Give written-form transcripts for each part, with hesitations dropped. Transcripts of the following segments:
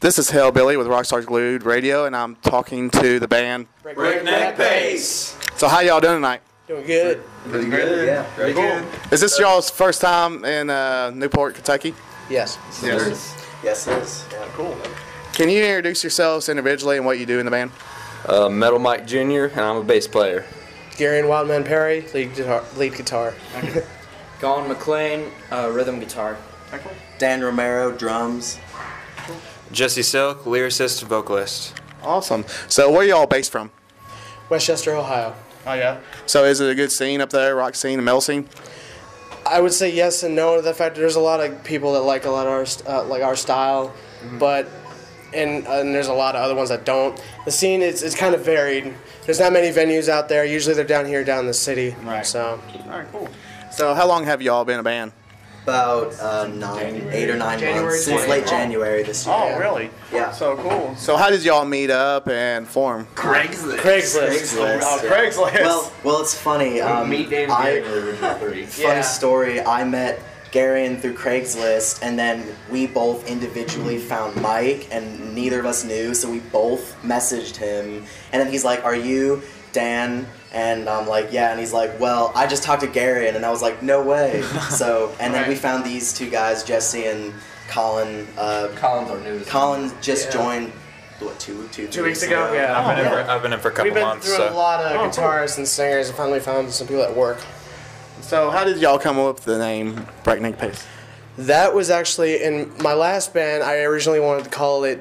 This is Hellbilly with Rockstars Glued Radio, and I'm talking to the band Breakneck Pace. So how y'all doing tonight? Doing good. Pretty good. Yeah, very cool. Is this y'all's first time in Newport, Kentucky? Yes. Yes, it is. Yeah, cool. Can you introduce yourselves individually and what you do in the band? Metal Mike Jr., and I'm a bass player. Gary and Wildman Perry, lead guitar. Colin McLean, rhythm guitar. Dan Romero, drums. Jesse Silk, lyricist and vocalist. Awesome. So where are y'all based from? Westchester, Ohio. Oh, yeah. So is it a good scene up there, rock scene and metal scene? I would say yes and no to the fact that there's a lot of people that like a lot of our style, but and there's a lot of other ones that don't. The scene it's kind of varied. There's not many venues out there. Usually they're down here, down in the city. Right. So. All right, cool. So how long have y'all been a band? About 8 or 9 months. Since late January this year. Oh, really? Yeah. So cool. So how did y'all meet up and form? Craigslist. Oh, Craigslist. Well, it's funny. Funny story. I met Gary through Craigslist, and then we both individually found Mike, and neither of us knew, so we both messaged him. And then he's like, "Are you Dan?" And I'm like, "Yeah," and he's like, "Well, I just talked to Gary," and I was like, "No way." So, and then we found these two guys, Jesse and Colin. Colin's our newest. Colin just joined, what, 2 weeks ago? Yeah. I've been in for a couple We've been months. through a lot of guitarists and singers, and finally found some people at work. So how did y'all come up with the name Breakneck Pace? That was actually in my last band. I originally wanted to call it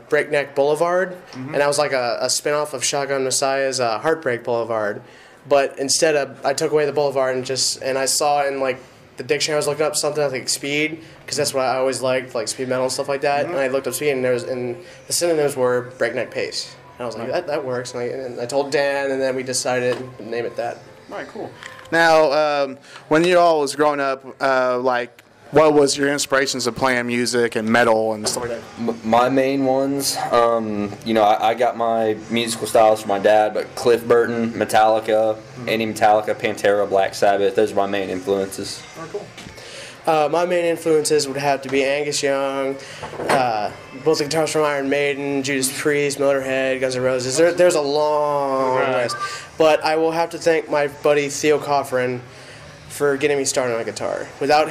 Breakneck Boulevard, and that was like a spin-off of Shotgun Messiah's Heartbreak Boulevard. But instead I took away the Boulevard and I saw in like the dictionary I was looking up something I think speed, because that's what I always liked, like speed metal and stuff like that. And I looked up speed, and the synonyms were Breakneck Pace. And I was like, that works. And I told Dan, and then we decided to name it that. All right, cool. Now, when you all was growing up, what was your inspirations of playing music and metal and stuff like that? My main ones, I got my musical styles from my dad, but Cliff Burton, Metallica, any Metallica, Pantera, Black Sabbath, those are my main influences. Oh, cool. My main influences would have to be Angus Young, both the guitars from Iron Maiden, Judas Priest, Motorhead, Guns N' Roses. There's a long list. But I will have to thank my buddy Theo Coffrin for getting me started on guitar. Without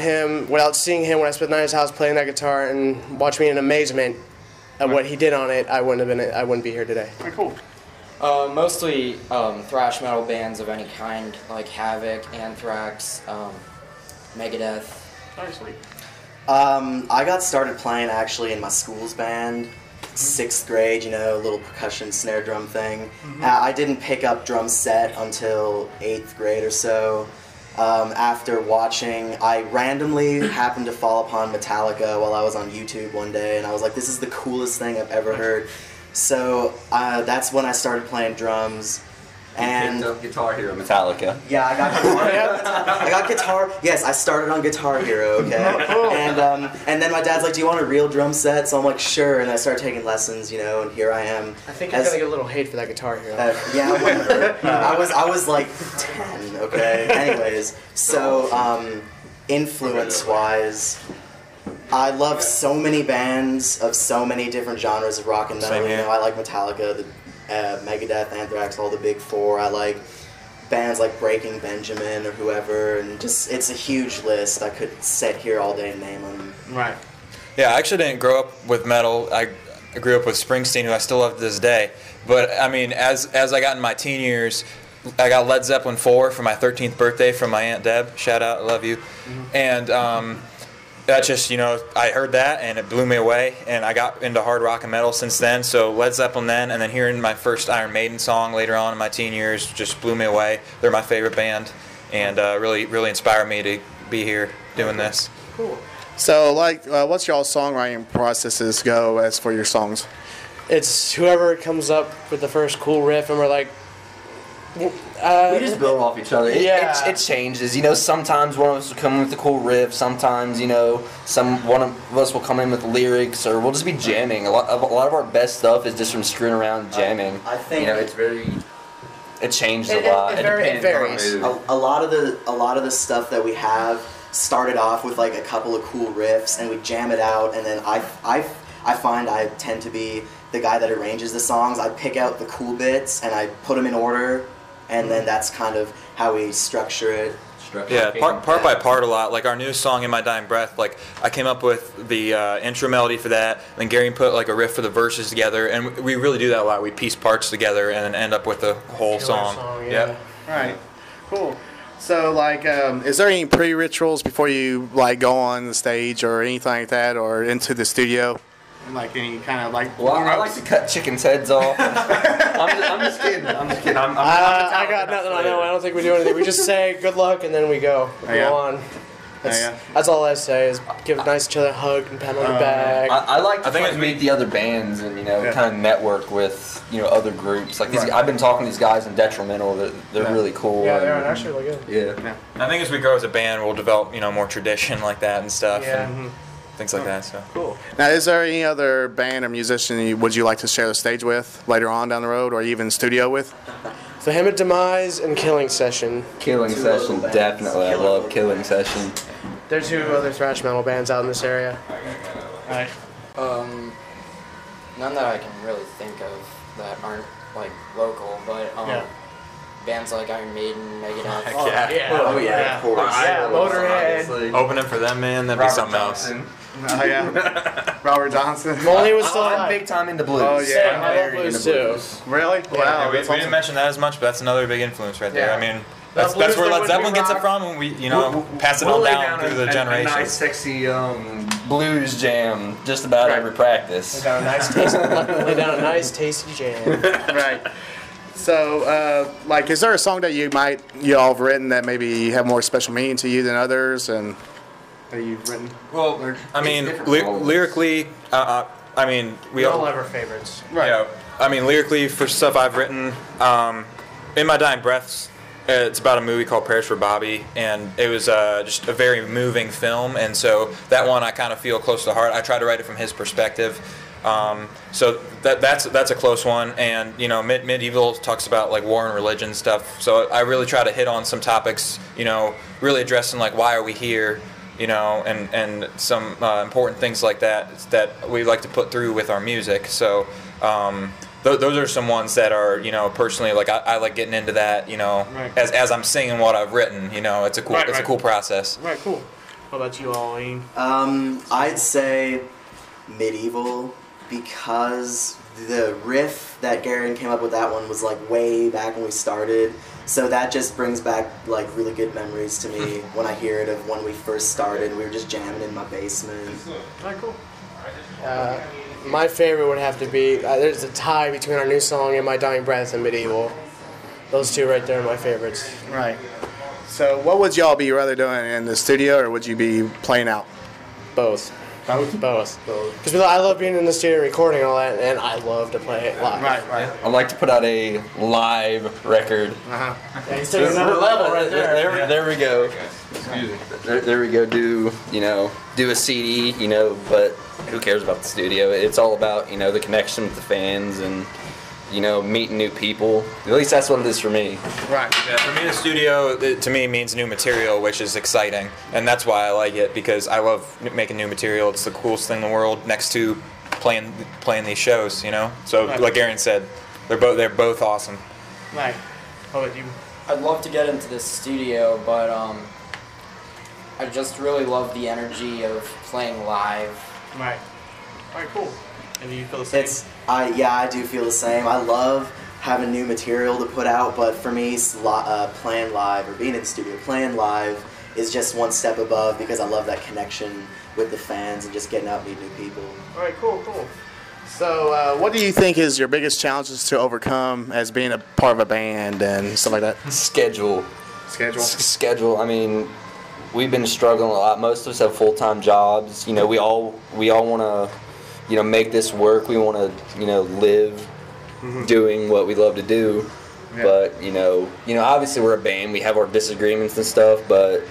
seeing him when I spent the night at his house playing that guitar and watching me in amazement at what he did on it, I wouldn't be here today. All right, cool. Mostly thrash metal bands of any kind, like Havoc, Anthrax, Megadeth. Nicely. I got started playing actually in my school's band, 6th grade, a little percussion snare drum thing. I didn't pick up drum set until 8th grade or so. After watching, I randomly happened to fall upon Metallica while I was on YouTube one day, and I was like, this is the coolest thing I've ever heard. So that's when I started playing drums. And picked up Guitar Hero Metallica. Yeah, I got Guitar Hero. I got Guitar. Yes, I started on Guitar Hero. Okay. And then my dad's like, "Do you want a real drum set?" So I'm like, "Sure." And I started taking lessons, and here I am. I think you're gonna get a little hate for that Guitar Hero. Yeah, whatever. I was like 10. Okay. Anyways, so influence-wise, I love so many bands of so many different genres of rock and metal. Same here. I like Metallica, Megadeth, Anthrax, all the big four. I like bands like Breaking Benjamin or whoever, and just it's a huge list. I could sit here all day and name them. Right. Yeah, I actually didn't grow up with metal. I grew up with Springsteen, who I still love to this day. But I mean, as I got in my teen years, I got Led Zeppelin 4 for my 13th birthday from my Aunt Deb. Shout out, I love you. And that just, I heard that and it blew me away, and I got into hard rock and metal since then. So Led Zeppelin then, and then hearing my first Iron Maiden song later on in my teen years just blew me away. They're my favorite band, and really, really inspired me to be here doing this. Cool. So, what's y'all's songwriting processes go as for your songs? It's whoever comes up with the first cool riff, and we're like, we just build off each other. It changes. Sometimes one of us will come in with a cool riff. Sometimes, one of us will come in with lyrics, or we'll just be jamming. A lot of our best stuff is just from screwing around jamming. I think it changes a lot. It varies. A lot of the stuff that we have started off with like a couple of cool riffs, and we jam it out, and then I find I tend to be the guy that arranges the songs. I pick out the cool bits and I put them in order, and then that's kind of how we structure it. Yeah, part by part a lot. Like our newest song, "In My Dying Breath," like I came up with the intro melody for that, and then Gary put like a riff for the verses together, and we really do that a lot. We piece parts together and then end up with the whole song. Yeah. Yep. Right. Cool. So, like, is there any pre-rituals before you like go on the stage or anything like that, or into the studio? Like any kind of like. Well, I like to cut chickens' heads off. I'm just kidding. I'm just kidding. I got nothing on that one. I don't think we do anything. We just say good luck and then we go. Go on. That's all I say is give nice each other a hug and pat on the back. I like to meet the other bands and kind of network with other groups. Like these, I've been talking to these guys in Detrimental. They're really cool. Yeah, they're actually really good. Yeah. I think as we grow as a band, we'll develop more tradition like that and stuff. Yeah. And things like that. So cool. Now, is there any other band or musician would you like to share the stage with later on down the road, or even studio with? Vehement Demise and Killing Session. Killing Session, definitely. I love Killing Session. There are 2 other thrash metal bands out in this area. Right. None that I can really think of that aren't like local, but bands like Iron Maiden, Megadeth. Oh yeah, of course. Motorhead. Opening for them, man, that'd be something else. Oh yeah. Robert Johnson. Molly was still I'm alive. big time into blues. Oh yeah. I love blues too. Really? Wow. We didn't mention that as much, but that's another big influence right there. Yeah. I mean, that's where Led Zeppelin gets it from, and we pass it on down through the generations. A nice, sexy blues jam just about every practice. Lay down a nice tasty jam. Right. So, like, is there a song that y'all have written that maybe have more special meaning to you than others, and that you've written? Well, I mean, lyrically, I mean, we all have our favorites. Right. Yeah, I mean, lyrically, for stuff I've written, "In My Dying Breaths," it's about a movie called Prayers for Bobby, and it was just a very moving film, and so that one I kind of feel close to the heart. I try to write it from his perspective. So that's a close one, and Medieval talks about like war and religion stuff. So I really try to hit on some topics, really addressing like why are we here, and some important things like that we like to put through with our music. So those are some ones that are personally like I like getting into that, as I'm singing what I've written. It's a cool process. Right, cool. What about you, Ollie? I'd say Medieval, because the riff that Garen came up with, that one was like way back when we started, so that just brings back like really good memories to me when I hear it of when we first started. We were just jamming in my basement. Alright, cool. My favorite would have to be there's a tie between our new song "In My Dying Breath" and Medieval. Those 2 right there are my favorites. Right. So, what would y'all be rather doing, in the studio, or would you be playing out? Both. Both. Because I love being in the studio recording and all that, and I love to play it live. Right. I'd like to put out a live record. Yeah, he's taking another level right there. There we go. There we go. Do a CD, but who cares about the studio? It's all about, the connection with the fans and, meeting new people. At least that's what it is for me. Right. Yeah, for me, the studio, to me, means new material, which is exciting. And that's why I like it, because I love making new material. It's the coolest thing in the world next to playing these shows, So, like Aaron said, they're both awesome. Right. How about you? I'd love to get into the studio, but I just really love the energy of playing live. Right. Alright, cool. And do you feel the same? I do feel the same. I love having new material to put out, but for me, playing live, or being in the studio playing live, is just one step above, because I love that connection with the fans and just getting out and meeting new people. Alright, cool. So, what do you think is your biggest challenges to overcome as being a part of a band and stuff like that? Schedule. I mean, we've been struggling a lot. Most of us have full-time jobs. We all want to make this work. We want to, live doing what we love to do. Yeah. But, obviously we're a band. We have our disagreements and stuff, but,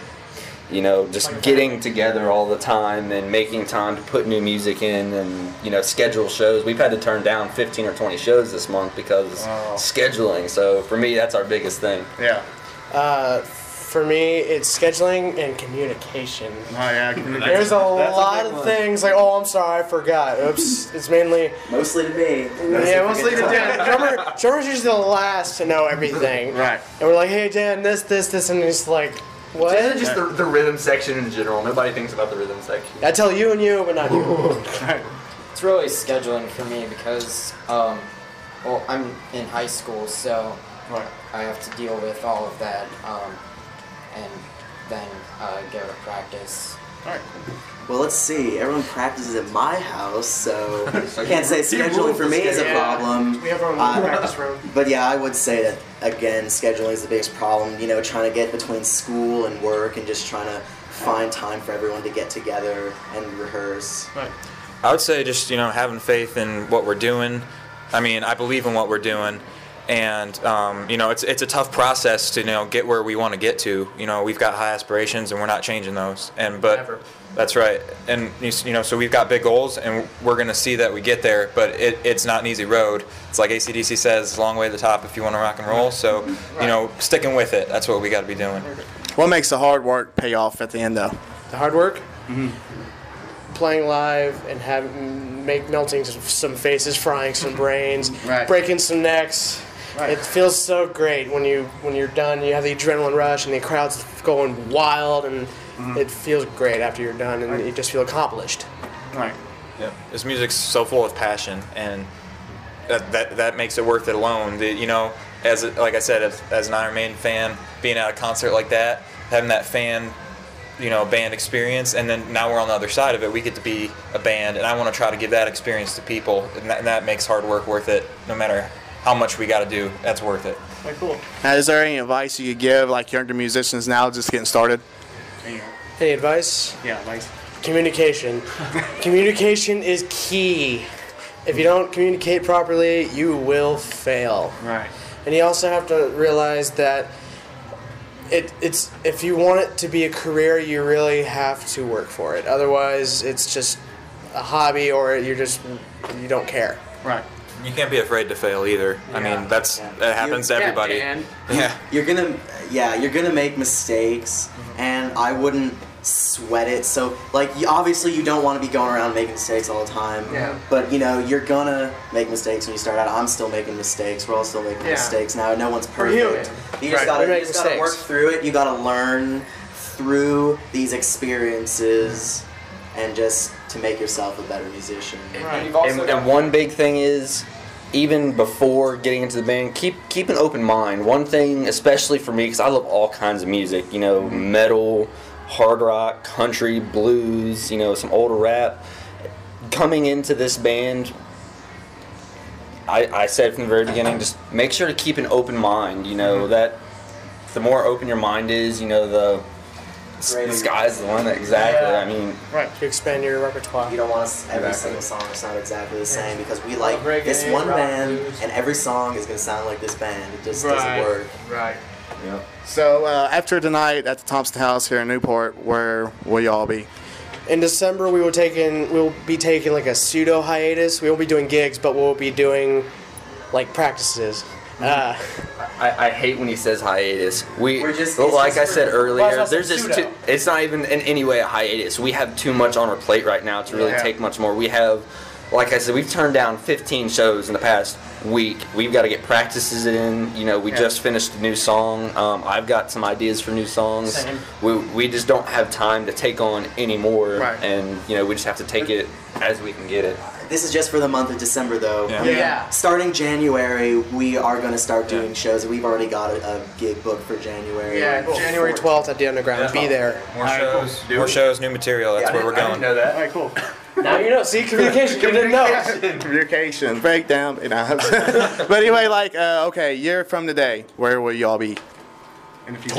just getting together all the time and making time to put new music in and, schedule shows. We've had to turn down 15 or 20 shows this month because scheduling. So for me, that's our biggest thing. Yeah. For me, it's scheduling and communication. Oh yeah, There's a lot of things like, oh, I'm sorry, I forgot. Oops. It's mainly. Mostly to me. Mostly to Dan. Drummer's usually the last to know everything. Right. And we're like, hey, Dan, this, and he's like, what? Just the rhythm section in general. Nobody thinks about the rhythm section. I tell you and you, but not you. It's really scheduling for me because, well, I'm in high school, so I have to deal with all of that, and then go to practice. All right. Well, let's see. Everyone practices at my house, so I can't say scheduling for me is a problem. We have our own practice room. But yeah, I would say that, again, scheduling is the biggest problem. You know, trying to get between school and work and just trying to find time for everyone to get together and rehearse. Right. I would say just, having faith in what we're doing. I mean, I believe in what we're doing. And, it's a tough process to, get where we want to get to. We've got high aspirations and we're not changing those. But Never. That's right. And, so we've got big goals and we're going to see that we get there. But it's not an easy road. It's like AC/DC says, it's a long way to the top if you want to rock and roll. So, sticking with it, that's what we got to be doing. What makes the hard work pay off at the end, though? The hard work? Mm-hmm. Playing live and melting some faces, frying some brains, breaking some necks. Right. It feels so great when you're done. You have the adrenaline rush and the crowd's going wild, and it feels great after you're done, and you just feel accomplished. Right. Yeah. This music's so full of passion, and that makes it worth it alone. Like I said, as an Iron Maiden fan, being at a concert like that, having that fan, band experience, and then now we're on the other side of it. We get to be a band, and I want to try to give that experience to people, and that makes hard work worth it. No matter how much we got to do, that's worth it. Very cool. Now, is there any advice you could give, like younger musicians now just getting started? Any advice? Yeah, advice. Communication. Communication is key. If you don't communicate properly, you will fail. Right. And you also have to realize that it's if you want it to be a career, you really have to work for it. Otherwise, it's just a hobby, or you don't care. Right. You can't be afraid to fail either. Yeah. I mean, that happens to everybody. Yeah. You're gonna make mistakes, and I wouldn't sweat it. So, obviously you don't want to be going around making mistakes all the time. Yeah. But, you're gonna make mistakes when you start out. I'm still making mistakes. We're all still making mistakes now. No one's perfect. You just gotta work through it. You gotta learn through these experiences and just to make yourself a better musician. Right. And one big thing is, even before getting into the band, keep an open mind. One thing, especially for me, because I love all kinds of music, metal, hard rock, country, blues, some older rap. Coming into this band, I said from the very beginning, just make sure to keep an open mind. That the more open your mind is, the sky's the limit. Exactly. Yeah. I mean, to expand your repertoire. You don't want every single song to sound exactly the same, because we like this one band, and every song is going to sound like this band. It just doesn't work. Right. yeah. So after tonight at the Thompson House here in Newport, where will y'all be? In December, we'll be taking like a pseudo hiatus. We won't be doing gigs, but we'll be doing like practices. I hate when he says hiatus. Like I said earlier, there's just it's not even in any way a hiatus. We have too much on our plate right now to really take much more. We have, like I said, we've turned down 15 shows in the past week. We've got to get practices in. We just finished a new song. I've got some ideas for new songs. Same. We just don't have time to take on any more, right. And we just have to take it as we can get it. This is just for the month of December, though. Yeah. Starting January, we are going to start doing shows. We've already got a gig booked for January. Yeah, January 12th at the Underground. Be there. More shows, new material. That's where we're going. I didn't know that. All right, cool. Now you know. See, communication. You didn't know. Communication, breakdown. But anyway, okay, year from today, where will y'all be? In the future?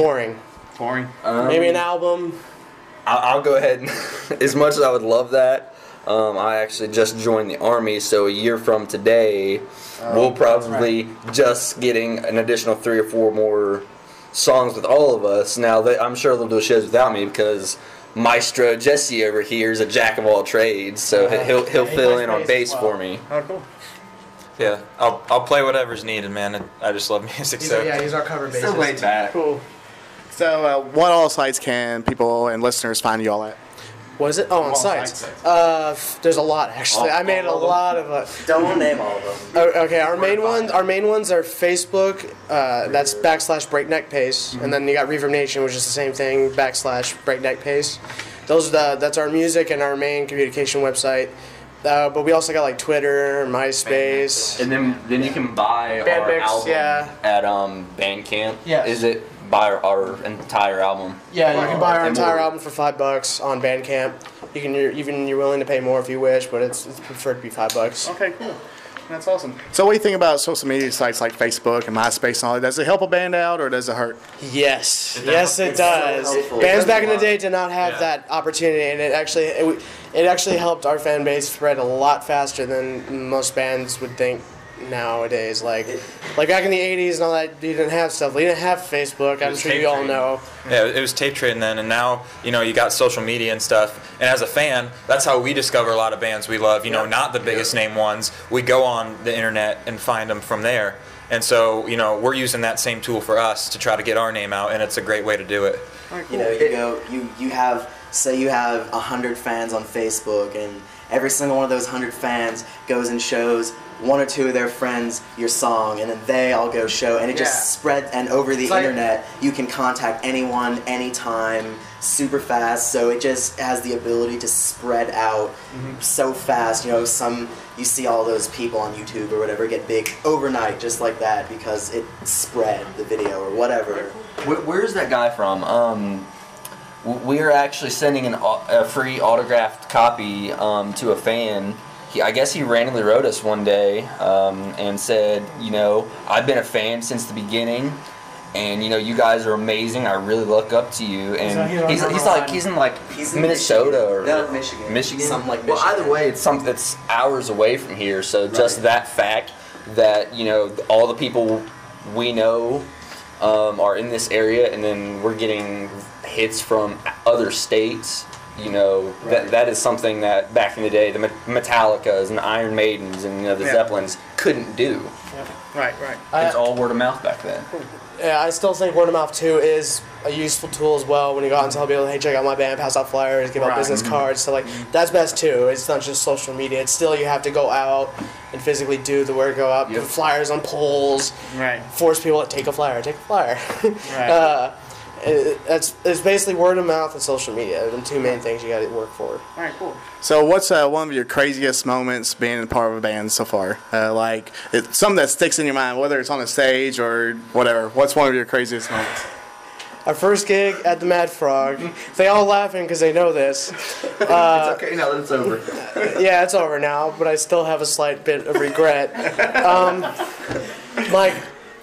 Touring. Maybe an album. I'll go ahead. As much as I would love that, I actually just joined the Army, so a year from today, we'll probably just getting an additional 3 or 4 more songs with all of us. Now, I'm sure they'll do shows without me because Maestro Jesse over here is a jack of all trades, so he'll fill in on bass for me. Oh, cool. Yeah, I'll play whatever's needed, man. I just love music. He's our cover bassist. So laid back. Cool. So, what all sites can people and listeners find you all at? What is it? Oh, on sites. There's a lot actually. I made a lot of. Don't name all of them. Okay, our main ones are Facebook. That's /Breakneck Pace, and then you got Reverb Nation, which is the same thing. /Breakneck Pace. That's our music and our main communication website. But we also got like Twitter, MySpace, and then you can buy our Bandmix, album at Bandcamp. Yeah. Is it buy our entire album? Yeah, you can buy our entire album for $5 on Bandcamp. You're willing to pay more if you wish, but it's preferred to be $5. Okay, cool. That's awesome. So what do you think about social media sites like Facebook and MySpace and all that? Does it help a band out or does it hurt? Yes. Yes, it does. So Bands back in the day did not have that opportunity, and it actually helped our fan base spread a lot faster than most bands would think nowadays. Like back in the 80s and all that, you didn't have stuff. You didn't have Facebook. I'm sure you all know. Yeah, it was tape trading then, and now, you got social media and stuff. And as a fan, that's how we discover a lot of bands we love. Not the biggest name ones. We go on the internet and find them from there. And so, we're using that same tool for us to try to get our name out, and it's a great way to do it. You have 100 fans on Facebook, and every single one of those 100 fans goes and shows one or two of their friends your song, and then they all go show, and it just spreads. And over the internet, you can contact anyone, anytime, super fast. So it just has the ability to spread out so fast. You see all those people on YouTube or whatever get big overnight, just like that, because it spread the video or whatever. Where's that guy from? We are actually sending a free autographed copy to a fan. I guess he randomly wrote us one day and said, I've been a fan since the beginning, and you guys are amazing. I really look up to you. And he's in Minnesota or Michigan. Something like Michigan. Well, either way, it's hours away from here. So just that fact that all the people we know are in this area, and then we're getting hits from other states. That is something that back in the day the Metallicas and the Iron Maidens and the Zeppelins couldn't do. Right. It's all word of mouth back then. Yeah, I still think word of mouth too is a useful tool as well. When you go out and tell people, hey, check out my band, pass out flyers, give out business cards, so that's best too. It's not just social media. It's still you have to go out and physically do the work. Go out, put flyers on poles, force people to take a flyer. It's basically word of mouth and social media. The two main things you got to work for. All right, cool. So what's one of your craziest moments being a part of a band so far? It's something that sticks in your mind, whether it's on a stage or whatever. What's one of your craziest moments? Our first gig at the Mad Frog. They all laughing because they know this. It's okay now that it's over. Yeah, it's over now, but I still have a slight bit of regret.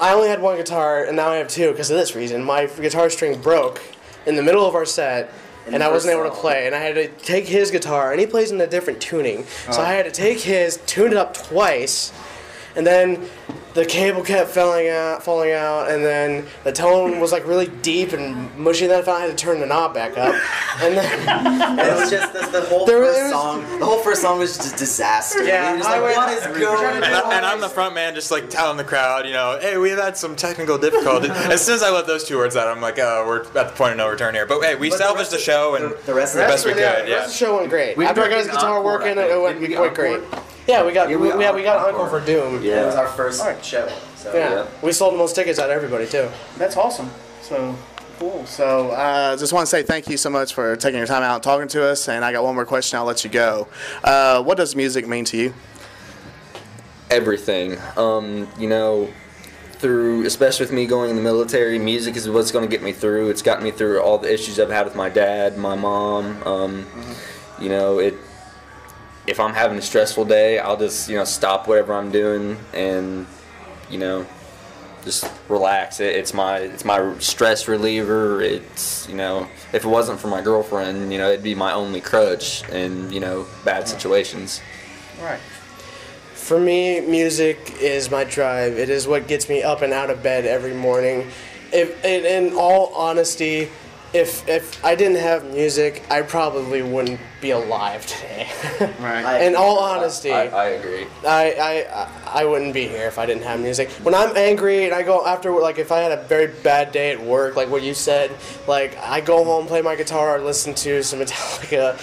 I only had one guitar, and now I have two because of this reason. My guitar string broke in the middle of our set, and I wasn't able to play. And I had to take his guitar, and he plays in a different tuning. So I had to take his, tune it up twice, and then the cable kept falling out, and then the tone was really deep and mushy. Then I finally had to turn the knob back up, and then it was just the whole first song. The whole first song was just a disaster. Yeah, what is going on? And I'm the front man, just telling the crowd, hey, we've had some technical difficulties. As soon as I let those two words out, I'm like, oh, we're at the point of no return here. But hey, we salvaged the show and the rest the best we could. The rest of the show went great. After I got his guitar working, it went quite great. Yeah, we got an encore for Doom. Yeah, it was our first show. So. Yeah, we sold the most tickets out of everybody too. That's awesome. So cool. So just want to say thank you so much for taking your time out and talking to us. And I got one more question. I'll let you go. What does music mean to you? Everything. Especially with me going in the military, music is what's going to get me through. It's gotten me through all the issues I've had with my dad, my mom. If I'm having a stressful day, I'll just stop whatever I'm doing and just relax. It's my stress reliever. It's if it wasn't for my girlfriend, it'd be my only crutch in bad situations. Right. For me, music is my drive. It is what gets me up and out of bed every morning. In all honesty, if I didn't have music, I probably wouldn't be alive today. Right. In all honesty, I agree. I wouldn't be here if I didn't have music. When I'm angry and I go after, like if I had a very bad day at work, like what you said, like I go home, play my guitar, or listen to some Metallica,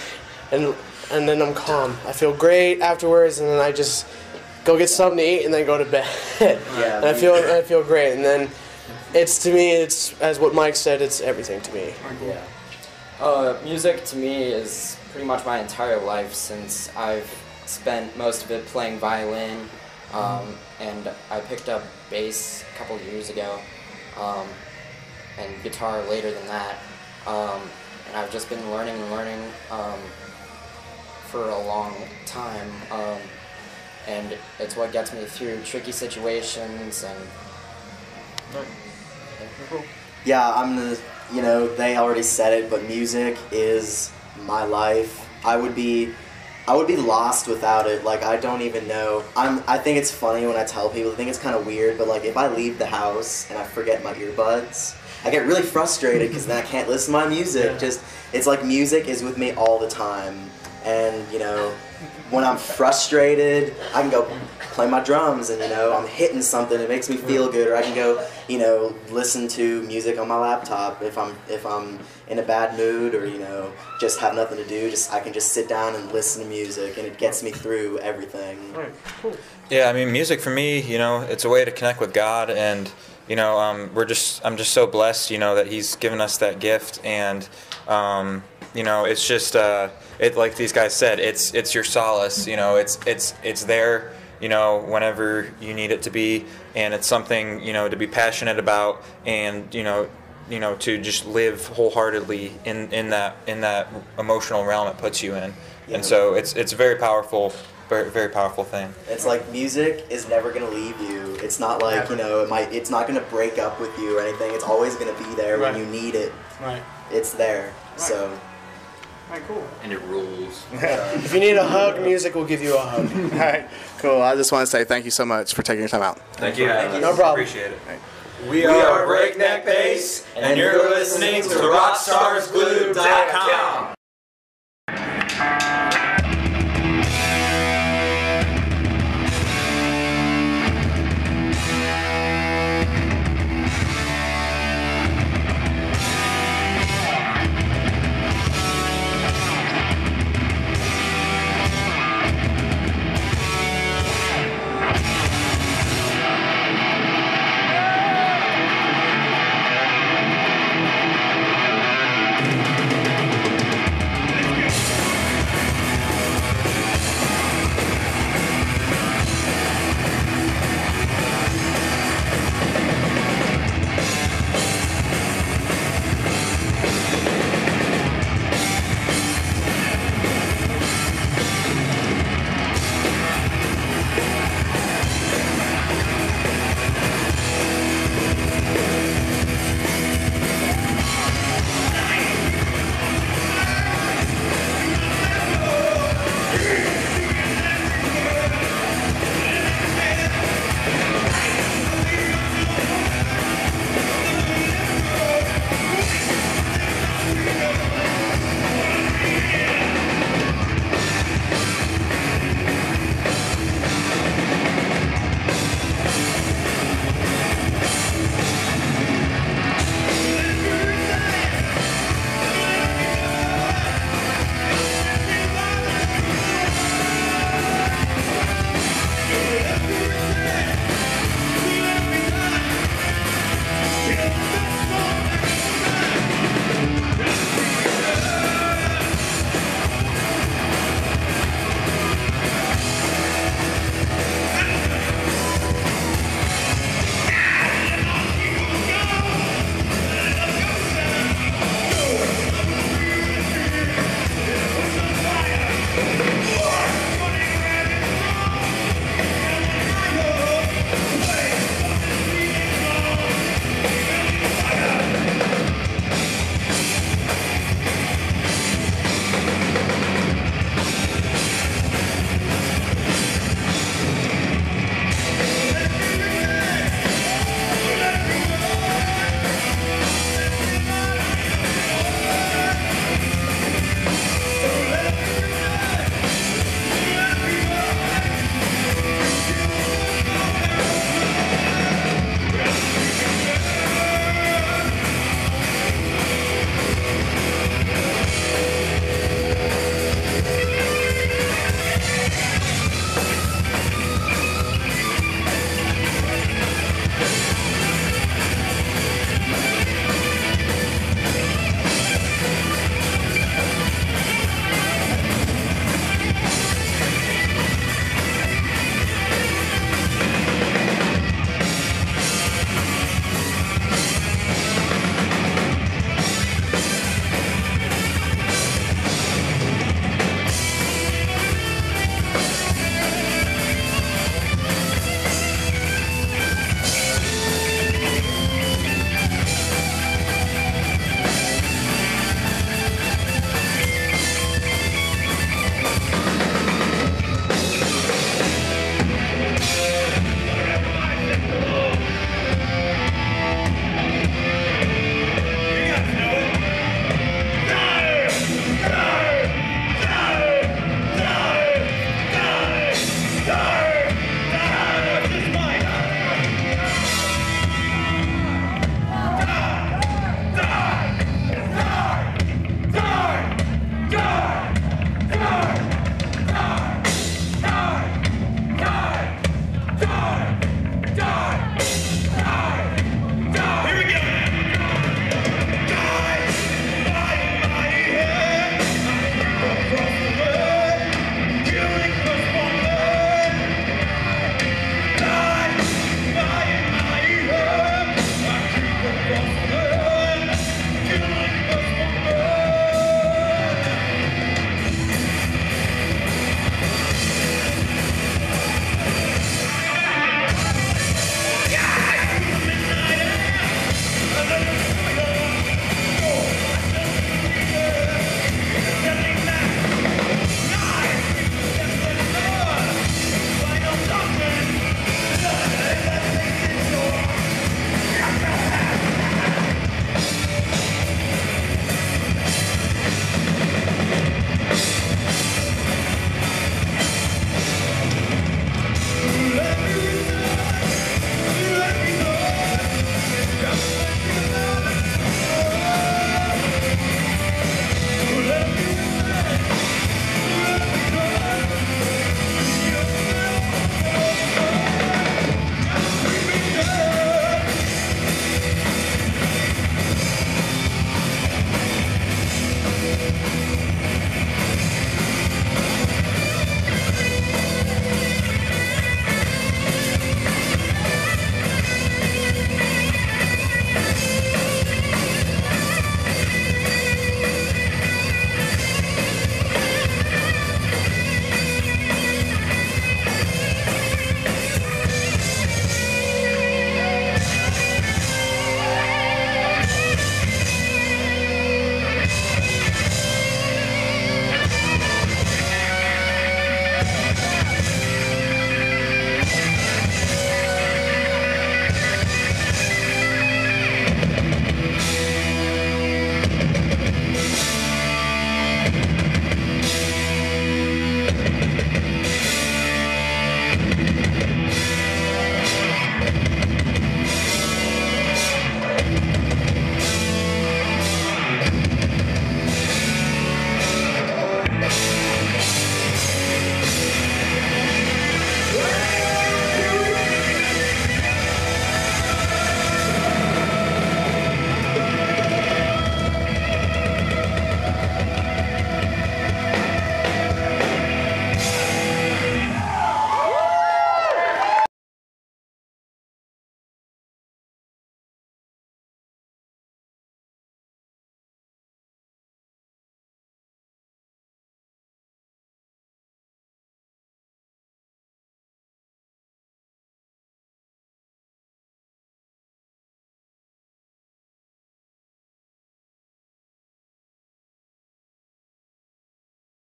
and then I'm calm. I feel great afterwards, and then I just go get something to eat and then go to bed. Yeah. And I feel great, and then to me, it's as what Mike said, it's everything to me. Yeah. Music to me is pretty much my entire life since I've spent most of it playing violin, and I picked up bass a couple years ago, and guitar later than that, and I've just been learning for a long time, and it's what gets me through tricky situations and. Yeah, you know, they already said it, but music is my life. I would be lost without it. Like, I don't even know. I think it's funny when I tell people, I think it's kind of weird, but like if I leave the house and I forget my earbuds, I get really frustrated because then I can't listen to my music. It's like music is with me all the time. And, you know, when I'm frustrated, I can go play my drums and, you know, I'm hitting something, it makes me feel good. Or I can go, you know, listen to music on my laptop if I'm in a bad mood, or, you know, just have nothing to do. I can just sit down and listen to music, and it gets me through everything. Right. Cool. Yeah, I mean, music for me, you know, it's a way to connect with God, and you know, I'm just so blessed, you know, that He's given us that gift, and you know, it's just like these guys said, it's your solace, you know, it's there, you know, whenever you need it to be, and it's something, you know, to be passionate about, and you know, to just live wholeheartedly in that emotional realm it puts you in, and so it's very powerful. Very, very powerful thing. It's like music is never gonna leave you. It's not like, you know, it's not gonna break up with you or anything. It's always gonna be there when you need it. Right. It's there. Right. So. Alright, cool. And it rules. If you need a hug, music will give you a hug. Alright, cool. I just want to say thank you so much for taking your time out. Thank you. No problem. Appreciate it. We are Breakneck Pace, and you're listening to RockstarsGlued.com.